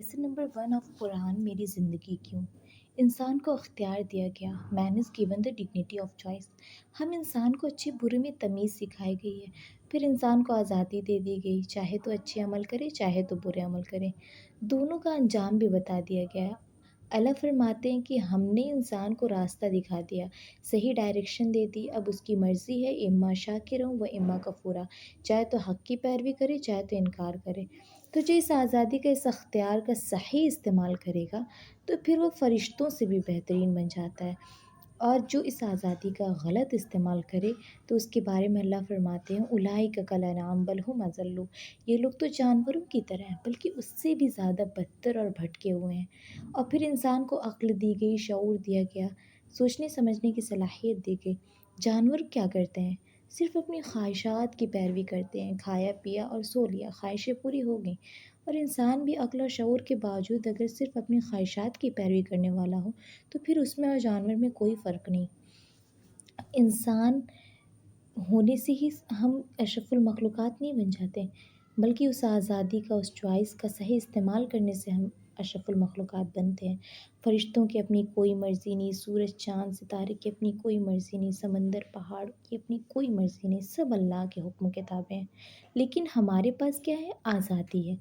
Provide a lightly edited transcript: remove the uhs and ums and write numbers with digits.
Lesson number 1 of قرآن میری زندگی کیوں؟ انسان کو اختیار دیا گیا، man is given the dignity of choice. ہم انسان کو اچھے برے میں تمیز سکھائی گئی ہے، پھر انسان کو آزادی دے دی گئی، چاہے تو اچھے عمل کرے چاہے تو برے عمل کرے، دونوں کا انجام بھی بتا دیا گیا ہے۔ اللہ فرماتے ہیں کہ ہم نے انسان کو راستہ دکھا دیا، صحیح ڈائریکشن دے دی، اب اس کی مرضی ہے اما شاکروں و اما کفورا، چاہے تو حق کی پیروی کرے چاہے تو انکار کرے۔ تو جو اس آزادی کا، اس اختیار کا صحیح استعمال کرے گا تو پھر وہ فرشتوں سے بھی بہترین بن جاتا ہے، اور جو اس آزادی کا غلط استعمال کرے تو اس کے بارے میں اللہ فرماتے ہیں اولئک کالانعام بل ھم اضل، یہ لوگ تو جانوروں کی طرح ہیں بلکہ اس سے بھی زیادہ بدتر اور بھٹکے ہوئے ہیں۔ اور پھر انسان کو عقل دی گئی، شعور دیا گیا، سوچنے سمجھنے کی صلاحیت دی گئی۔ جانور کیا کرتے ہیں؟ صرف اپنی خواہشات کی پیروی کرتے ہیں، کھایا پیا اور سو لیا، خواہشیں پوری ہو گئیں۔ اور انسان بھی عقل اور شعور کے باوجود اگر صرف اپنی خواہشات کی پیروی کرنے والا ہو تو پھر اس میں اور جانور میں کوئی فرق نہیں۔ انسان ہونے سے ہی ہم اشرف المخلوقات نہیں بن جاتے، بلکہ اس آزادی کا، اس چوائس کا صحیح استعمال کرنے سے ہم اشرف المخلوقات بنتے ہیں۔ فرشتوں کی اپنی کوئی مرضی نہیں، سورج چاند ستارے کی اپنی کوئی مرضی نہیں، سمندر پہاڑ کی اپنی کوئی مرضی نہیں، سب اللہ کے حکم کے تابع ہیں۔ لیکن ہمارے پاس کیا ہے؟ آزادی ہے۔